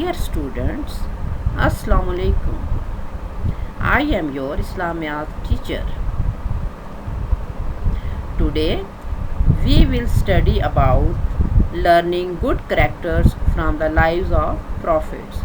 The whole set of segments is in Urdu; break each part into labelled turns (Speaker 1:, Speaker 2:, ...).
Speaker 1: Dear students, Assalamu alaikum. I am your Islamiyat teacher. Today we will study about learning good characters from the lives of prophets.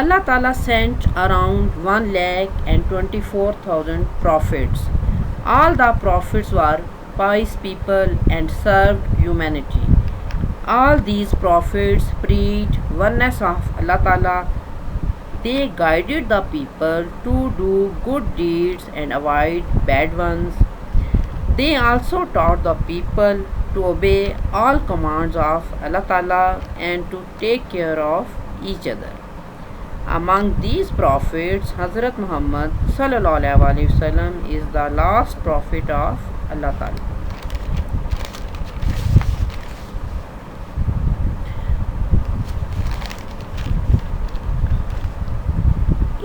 Speaker 1: Allah Ta'ala sent around 1,24,000 prophets. All the prophets were pious people and served humanity. All these prophets preached oneness of Allah Ta'ala. They guided the people to do good deeds and avoid bad ones. They also taught the people to obey all commands of Allah Ta'ala and to take care of each other. Among these prophets, Hazrat Muhammad sallallahu alaihi wasallam is the last prophet of Allah Ta'ala.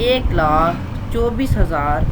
Speaker 1: 1,24,000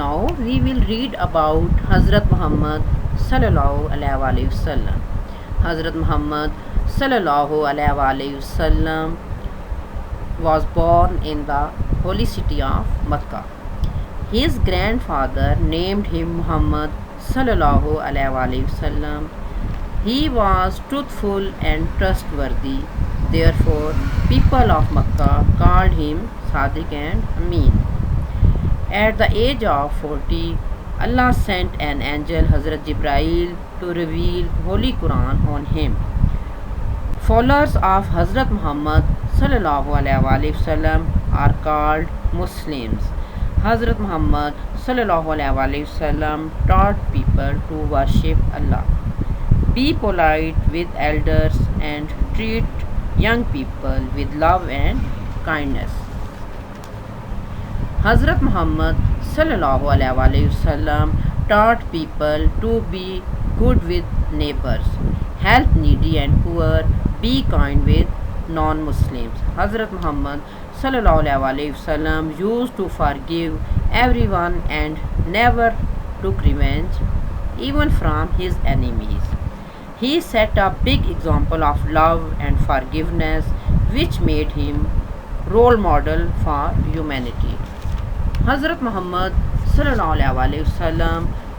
Speaker 1: Now we will read about Hazrat Muhammad sallallahu alaihi wasallam. Hazrat Muhammad sallallahu alaihi wasallam was born in the holy city of Makkah. His grandfather named him Muhammad sallallahu alaihi wasallam. He was truthful and trustworthy. Therefore, people of Makkah called him Sadiq and Amin. At the age of 40, Allah sent an angel Hazrat Jibreel to reveal Holy Quran on him. Followers of Hazrat Muhammad sallallahu alaihi wasallam are called Muslims. Hazrat Muhammad sallallahu alaihi wasallam taught people to worship Allah. Be polite with elders and treat young people with love and kindness. Hazrat Muhammad sallallahu alaihi wasallam taught people to be good with neighbors, help needy and poor, be kind with non-Muslims. Hazrat Muhammad sallallahu alaihi wasallam used to forgive everyone and never took revenge, even from his enemies. He set a big example of love and forgiveness, which made him role model for humanity. Hazrat Muhammad sallallahu alaihi wasallam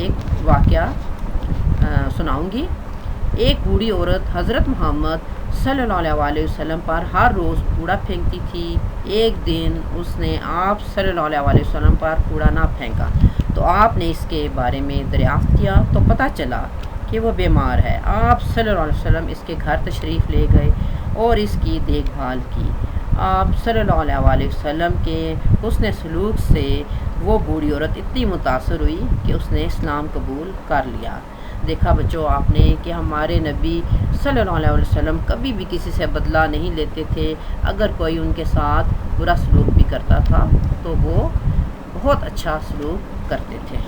Speaker 1: ایک واقعہ سناؤں گی۔ ایک بوڑھی عورت حضرت محمد صلی اللہ علیہ وسلم پر ہر روز کوڑا پھینکتی تھی۔ ایک دن اس نے آپ صلی اللہ علیہ وسلم پر کوڑا نہ پھینکا تو آپ نے اس کے بارے میں دریافت کیا تو پتہ چلا کہ وہ بیمار ہے۔ آپ صلی اللہ علیہ وسلم اس کے گھر تشریف لے گئے اور اس کی دیکھ بھال کی۔ آپ صلی اللہ علیہ وسلم کے حسن سلوک سے وہ بوڑھی عورت اتنی متاثر ہوئی کہ اس نے اسلام قبول کر لیا۔ دیکھا بچوں آپ نے کہ ہمارے نبی صلی اللہ علیہ وسلم کبھی بھی کسی سے بدلہ نہیں لیتے تھے۔ اگر کوئی ان کے ساتھ برا سلوک بھی کرتا تھا تو وہ بہت اچھا سلوک کرتے تھے۔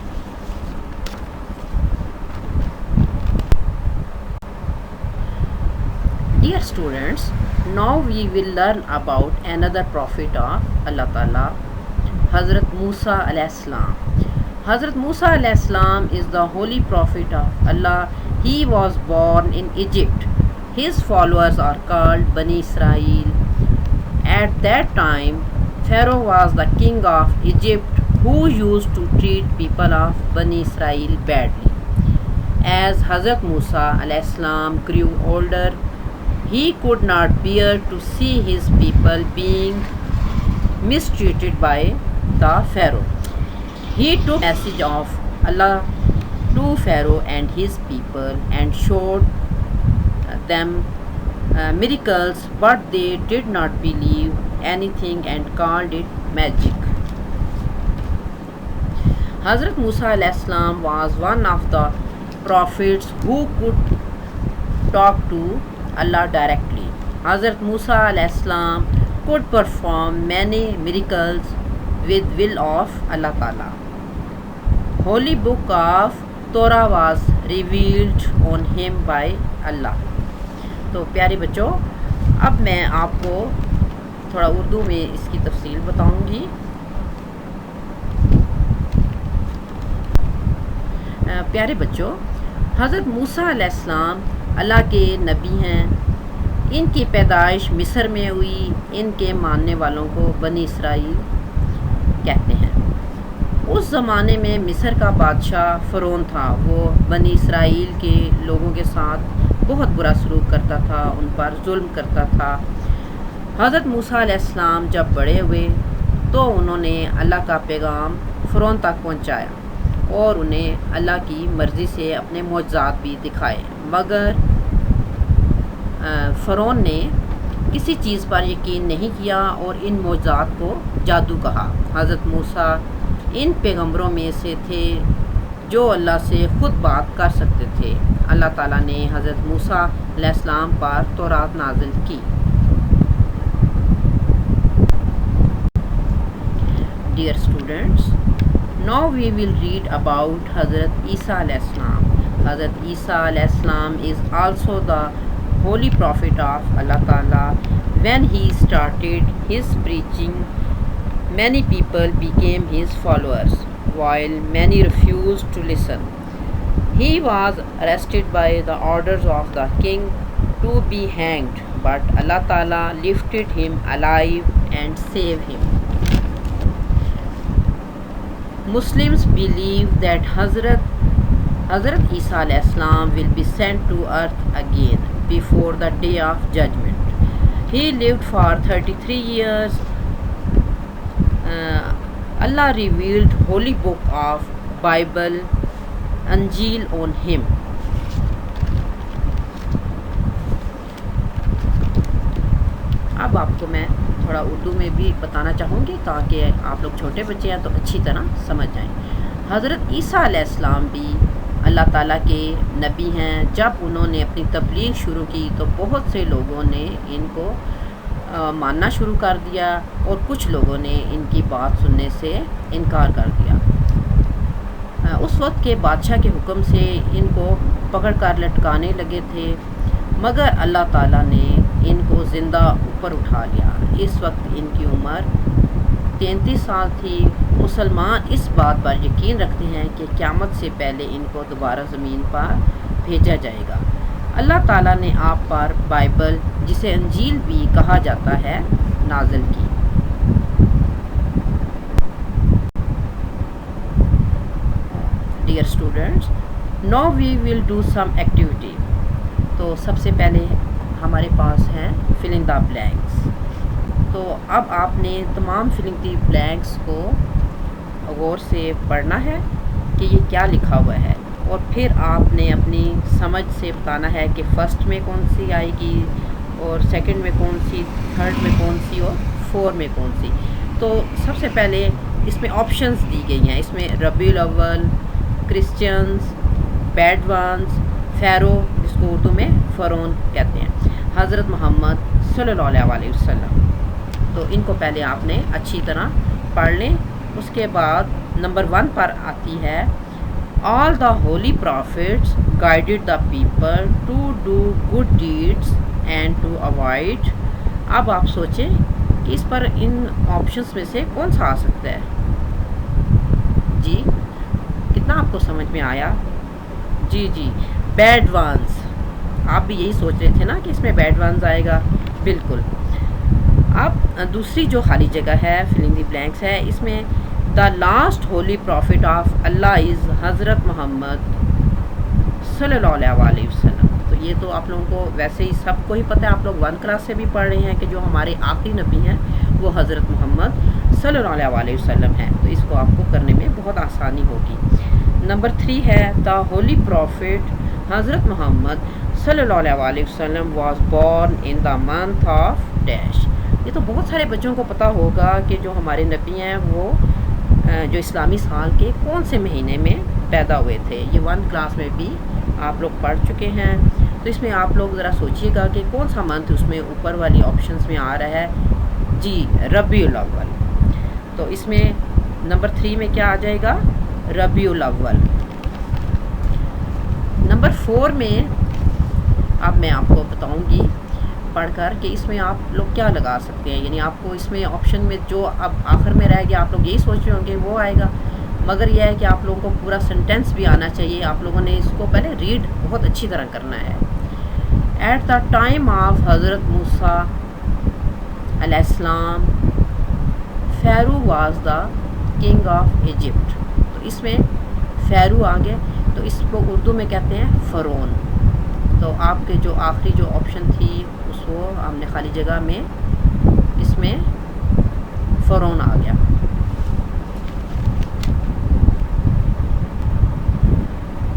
Speaker 1: Dear students, now we will learn about another prophet of Allah Ta'ala, Hazrat Musa alayhi salam. Hazrat Musa alayhi salam is the holy prophet of Allah. He was born in Egypt. His followers are called Bani Israel. At that time, Pharaoh was the king of Egypt who used to treat people of Bani Israel badly. As Hazrat Musa alayhi salam grew older, he could not bear to see his people being mistreated by the Pharaoh. He took the message of Allah to Pharaoh and his people and showed them miracles, but they did not believe anything and called it magic. Hazrat Musa alayhi salam was one of the prophets who could talk to Allah directly. Hazrat Musa alayhi salam could perform many miracles with will of Allah Ta'ala. Holy book of Torah was revealed on him by Allah. تو پیارے بچوں اب میں آپ کو تھوڑا اردو میں اس کی تفصیل بتاؤں گی۔ پیارے بچوں حضرت موسیٰ علیہ السلام اللہ کے نبی ہیں۔ ان کی پیدائش مصر میں ہوئی۔ ان کے ماننے والوں کو بنی اسرائیل کہتے ہیں۔ اس زمانے میں مصر کا بادشاہ فرعون تھا۔ وہ بنی اسرائیل کے لوگوں کے ساتھ بہت برا سلوک کرتا تھا، ان پر ظلم کرتا تھا۔ حضرت موسیٰ علیہ السلام جب بڑے ہوئے تو انہوں نے اللہ کا پیغام فرعون تک پہنچایا اور انہیں اللہ کی مرضی سے اپنے معجزات بھی دکھائے، مگر فرعون نے کسی چیز پر یقین نہیں کیا اور ان معجزات کو جادو کہا۔ حضرت موسیٰ ان پیغمبروں میں سے تھے جو اللہ سے خود بات کر سکتے تھے۔ اللہ تعالیٰ نے حضرت موسیٰ علیہ السلام پر تورات نازل کی۔ Dear students, now we will read about Hazrat Isa alayhi salam. Hazrat Isa alayhi salam is also the holy prophet of Allah Ta'ala. When he started his preaching, many people became his followers, while many refused to listen. He was arrested by the orders of the king to be hanged, but Allah Ta'ala lifted him alive and saved him. Muslims believe that Hazrat Isa alayhi salam will be sent to earth again before the day of judgment. He lived for 33 years. Allah revealed holy book of Bible, Injil on him. اب آپ کو میں تھوڑا اردو میں بھی بتانا چاہوں گی تاکہ آپ لوگ چھوٹے بچے ہیں تو اچھی طرح سمجھ جائیں۔ حضرت عیسیٰ علیہ السلام بھی اللہ تعالیٰ کے نبی ہیں۔ جب انہوں نے اپنی تبلیغ شروع کی تو بہت سے لوگوں نے ان کو ماننا شروع کر دیا اور کچھ لوگوں نے ان کی بات سننے سے انکار کر دیا۔ اس وقت کے بادشاہ کے حکم سے ان کو پکڑ کر لٹکانے لگے تھے، مگر اللہ تعالیٰ نے ان کو زندہ اوپر اٹھا لیا۔ اس وقت ان کی عمر 33 سال تھی۔ مسلمان اس بات پر یقین رکھتے ہیں کہ قیامت سے پہلے ان کو دوبارہ زمین پر بھیجا جائے گا۔ اللہ تعالیٰ نے آپ پر بائبل، جسے انجیل بھی کہا جاتا ہے، نازل کی۔ Dear students now we will do some activity. تو سب سے پہلے ہمارے پاس ہیں فلنگ دا بلینکس. تو اب آپ نے تمام فلنگ دی بلینکس کو غور سے پڑھنا ہے کہ یہ کیا لکھا ہوا ہے، اور پھر آپ نے اپنی سمجھ سے بتانا ہے کہ فرسٹ میں کون سی آئے گی، اور سیکنڈ میں کون سی، تھرڈ میں کون سی، اور فور میں کون سی. تو سب سے پہلے اس میں آپشنز دی گئی ہیں. اس میں ربیع الاول، کرسچنز، بیڈ وانز، فیرو جس کو اردو میں فرعون کہتے ہیں، حضرت محمد صلی اللہ علیہ وسلم. تو ان کو پہلے آپ نے اچھی طرح پڑھ لیں. اس کے بعد نمبر 1 پر آتی ہے all the holy prophets guided the people to do good deeds and to avoid. اب آپ سوچیں کہ اس پر ان آپشنس میں سے کون سا آ سکتا ہے. جی کتنا آپ کو سمجھ میں آیا؟ جی بیڈ وانز. آپ بھی یہی سوچ رہے تھے نا کہ اس میں بیڈ وانز آئے گا. بالکل. اب دوسری جو خالی جگہ ہے فلنگ دی بلینکس ہے، اس میں the last holy prophet of اللہ از حضرت محمد صلی اللہ علیہ وسلم. تو یہ تو آپ لوگوں کو ویسے ہی سب کو ہی پتہ ہے، آپ لوگ 1 کلاس سے بھی پڑھ رہے ہیں کہ جو ہمارے آخری نبی ہیں وہ حضرت محمد صلی اللہ علیہ وسلم ہیں. تو اس کو آپ کو کرنے میں بہت آسانی ہوگی. نمبر 3 ہے دا ہولی پروفٹ حضرت محمد صلی اللہ علیہ وسلم was born in the month of dash. یہ تو بہت سارے بچوں کو پتہ ہوگا کہ جو ہمارے نبی ہیں وہ جو اسلامی سال کے کون سے مہینے میں پیدا ہوئے تھے. یہ 1 کلاس میں بھی آپ لوگ پڑھ چکے ہیں. تو اس میں آپ لوگ ذرا سوچئے گا کہ کون سا منتھ اس میں اوپر والی آپشنس میں آ رہا ہے. جی ربیع الاول. تو اس میں نمبر 3 میں کیا آ جائے گا؟ ربیع الاول. نمبر 4 میں اب میں آپ کو بتاؤں گی پڑھ کر کہ اس میں آپ لوگ کیا لگا سکتے ہیں. یعنی آپ کو اس میں آپشن میں جو اب آخر میں رہ گیا آپ لوگ یہی سوچ رہے ہوں گے وہ آئے گا، مگر یہ ہے کہ آپ لوگوں کو پورا سینٹینس بھی آنا چاہیے. آپ لوگوں نے اس کو پہلے ریڈ بہت اچھی طرح کرنا ہے. ایٹ دا ٹائم آف حضرت موسیٰ علیہ السلام Pharaoh was the king of Egypt. تو اس میں فیرو آ گئے، تو اس کو اردو میں کہتے ہیں فرعون. تو آپ کے جو آخری جو آپشن تھی اس کو ہم نے خالی جگہ میں اس میں فرعون آ گیا.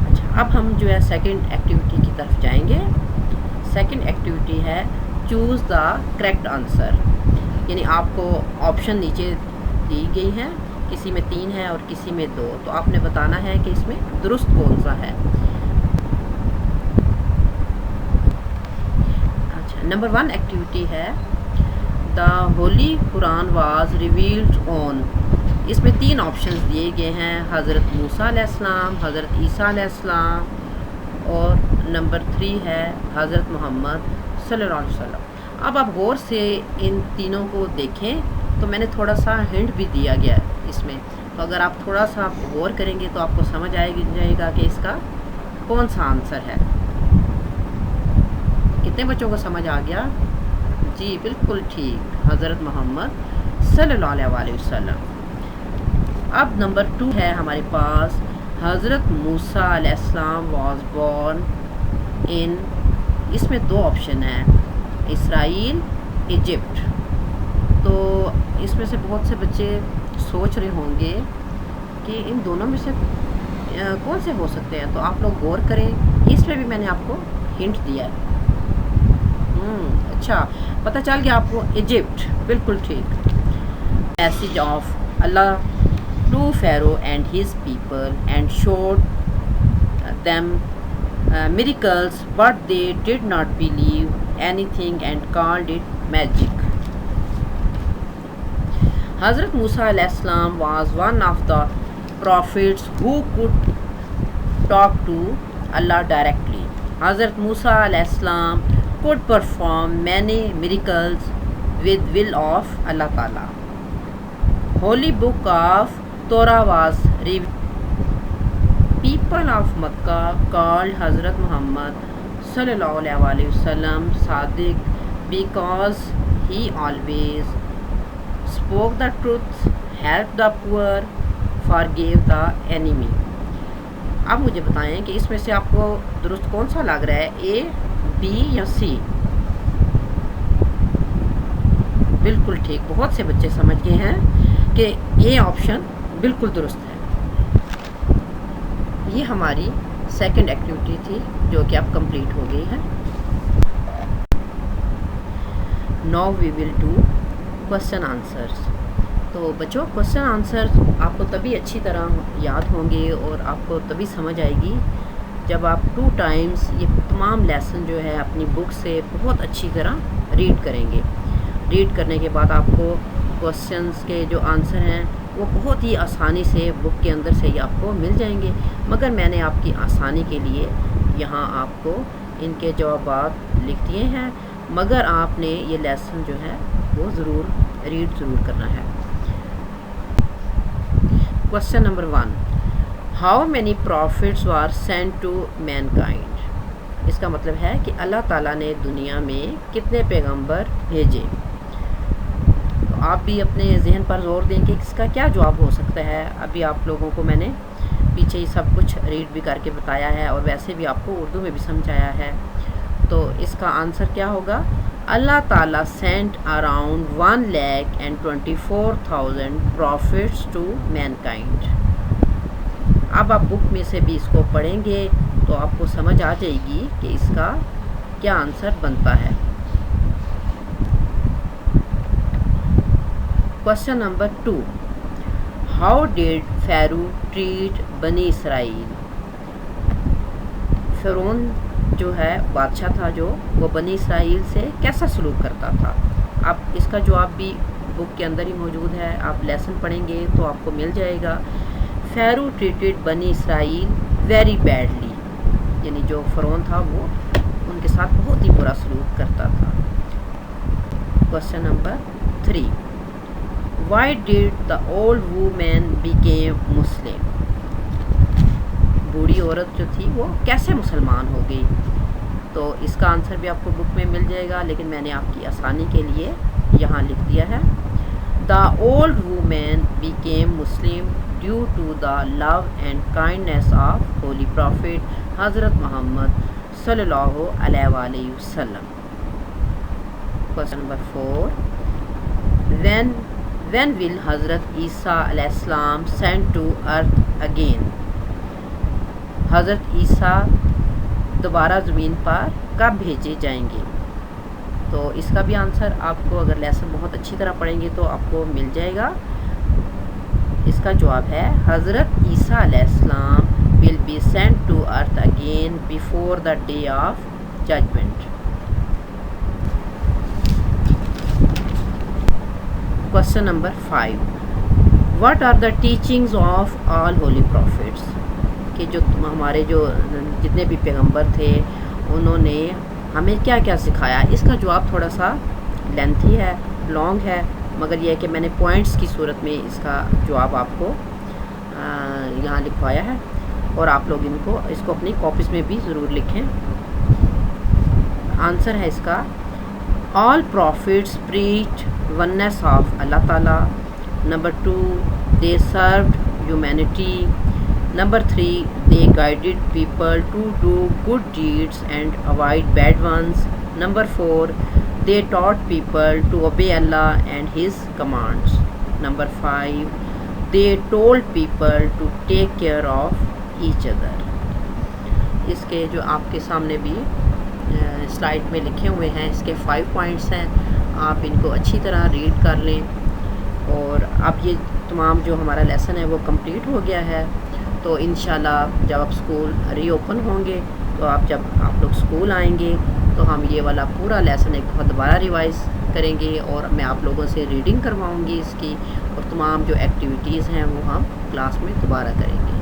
Speaker 1: اچھا اب ہم جو ہے سیکنڈ ایکٹیویٹی کی طرف جائیں گے. سیکنڈ ایکٹیویٹی ہے چوز دا کریکٹ آنسر. یعنی آپ کو آپشن نیچے دی گئی ہیں، کسی میں 3 ہے اور کسی میں 2. تو آپ نے بتانا ہے کہ اس میں درست کون سا ہے. اچھا نمبر 1 ایکٹیویٹی ہے دا ہولی قرآن واز ریویلڈ آن. اس میں 3 آپشنز دیے گئے ہیں، حضرت موسیٰ علیہ السلام، حضرت عیسیٰ علیہ السلام، اور نمبر 3 ہے حضرت محمد صلی اللہ علیہ وسلم. اب آپ غور سے ان تینوں کو دیکھیں تو میں نے تھوڑا سا ہنٹ بھی دیا گیا اس میں. تو اگر آپ تھوڑا سا غور کریں گے تو آپ کو سمجھ جائے گا کہ اس کا کون سا آنسر ہے. کتنے بچوں کو سمجھ آ گیا؟ جی بالکل ٹھیک، حضرت محمد صلی اللہ علیہ وسلم. اب نمبر 2 ہے ہمارے پاس حضرت موسیٰ علیہ السلام واز بورن ان. اس میں 2 آپشن ہیں، اسرائیل، ایجپٹ. تو اس میں سے بہت سے بچے سوچ رہے ہوں گے کہ ان دونوں میں سے کون سے ہو سکتے ہیں. تو آپ لوگ غور کریں، اس میں بھی میں نے آپ کو ہنٹ دیا ہے. اچھا پتہ چل گیا آپ کو. ایجپٹ بالکل ٹھیک. میسج آف اللہ to Pharaoh and his people and showed them miracles but they did not believe anything and called it magic. Hazrat Musa alayhi salam was one of the prophets who could talk to Allah directly. Hazrat Musa alayhi salam could perform many miracles with will of Allah Ta'ala. Holy book of Torah was revealed. People of Makkah called Hazrat Muhammad sallallahu alaihi wasallam Sadiq because he always spoke the truth, helped the poor, forgave the enemy. اب مجھے بتائیں کہ اس میں سے آپ کو درست کون سا لگ رہا ہے، اے، بی یا سی؟ بالکل ٹھیک، بہت سے بچے سمجھ گئے ہیں کہ اے آپشن بالکل درست ہے۔ یہ ہماری سیکنڈ ایکٹیویٹی تھی جو کہ اب کمپلیٹ ہو گئی ہے۔ Now we will do question answers. تو بچوں، کوسچن آنسر آپ کو تبھی اچھی طرح یاد ہوں گے اور آپ کو تبھی سمجھ آئے گی جب آپ 2 ٹائمز یہ تمام لیسن جو ہے اپنی بک سے بہت اچھی طرح ریڈ کریں گے۔ ریڈ کرنے کے بعد آپ کو کوسچنز کے جو آنسر ہیں وہ بہت ہی آسانی سے بک کے اندر سے ہی آپ کو مل جائیں گے، مگر میں نے آپ کی آسانی کے لیے یہاں آپ کو ان کے جوابات لکھ دیے ہیں، مگر آپ نے یہ لیسن جو ہے وہ ریڈ ضرور کرنا ہے۔ Question number 1، how many prophets were sent to mankind? اس کا مطلب ہے کہ اللہ تعالیٰ نے دنیا میں کتنے پیغمبر بھیجے؟ تو آپ بھی اپنے ذہن پر زور دیں کہ اس کا کیا جواب ہو سکتا ہے۔ ابھی آپ لوگوں کو میں نے پیچھے ہی سب کچھ ریڈ بھی کر کے بتایا ہے اور ویسے بھی آپ کو اردو میں بھی سمجھایا ہے، تو اس کا آنسر کیا ہوگا؟ اللہ تعالیٰ sent around 1,24,000 prophets to mankind. اب آپ بک میں سے بھی اس کو پڑھیں گے تو آپ کو سمجھ آ جائے گی کہ اس کا کیا آنسر بنتا ہے۔ Question number 2، how did Pharaoh treat بنی اسرائیل؟ فرعون جو ہے بادشاہ تھا جو، وہ بنی اسرائیل سے کیسا سلوک کرتا تھا؟ اب اس کا جواب بھی بک کے اندر ہی موجود ہے، آپ لیسن پڑھیں گے تو آپ کو مل جائے گا۔ فیرو ٹریٹڈ بنی اسرائیل ویری بیڈلی، یعنی جو فرعون تھا وہ ان کے ساتھ بہت ہی برا سلوک کرتا تھا۔ Question number 3، why did the old woman became Muslim? بوڑھی عورت جو تھی وہ کیسے مسلمان ہو گئی؟ تو اس کا آنسر بھی آپ کو بک میں مل جائے گا، لیکن میں نے آپ کی آسانی کے لیے یہاں لکھ دیا ہے۔ The old woman became Muslim due to the love and kindness of holy prophet Hazrat محمد صلی اللہ علیہ وآلہ وسلم۔ کوسچن نمبر 4، when will حضرت عیسیٰ علیہ السلام sent to earth again؟ حضرت عیسیٰ دوبارہ زمین پر کب بھیجے جائیں گے؟ تو اس کا بھی آنسر آپ کو اگر لیسن بہت اچھی طرح پڑھیں گے تو آپ کو مل جائے گا۔ اس کا جواب ہے حضرت عیسیٰ علیہ السلام will be sent to earth again before the day of judgment۔ Question number 5، what are the teachings of all holy prophets؟ کہ جو ہمارے جو جتنے بھی پیغمبر تھے انہوں نے ہمیں کیا کیا سکھایا؟ اس کا جواب تھوڑا سا لینتھی ہے، لانگ ہے، مگر یہ ہے کہ میں نے پوائنٹس کی صورت میں اس کا جواب آپ کو یہاں لکھوایا ہے، اور آپ لوگ اس کو اپنی کاپیز میں بھی ضرور لکھیں۔ آنسر ہے اس کا آل پروفٹس پریچ وننس آف اللہ تعالیٰ۔ Number 2، they served humanity. Number 3، they guided people to do good deeds and avoid bad ones. Number 4, they taught people to obey Allah and His commands. Number 5, they told people to take care of each other. اس کے جو آپ کے سامنے بھی سلائڈ میں لکھے ہوئے ہیں، اس کے 5 پوائنٹس ہیں، آپ ان کو اچھی طرح ریڈ کر لیں۔ اور اب یہ تمام جو ہمارا لیسن ہے وہ کمپلیٹ ہو گیا ہے، تو انشاءاللہ جب آپ اسکول ری اوپن ہوں گے تو جب آپ لوگ اسکول آئیں گے تو ہم یہ والا پورا لیسن ایک بہت دوبارہ ریوائز کریں گے، اور میں آپ لوگوں سے ریڈنگ کرواؤں گی اس کی، اور تمام جو ایکٹیویٹیز ہیں وہ ہم کلاس میں دوبارہ کریں گے۔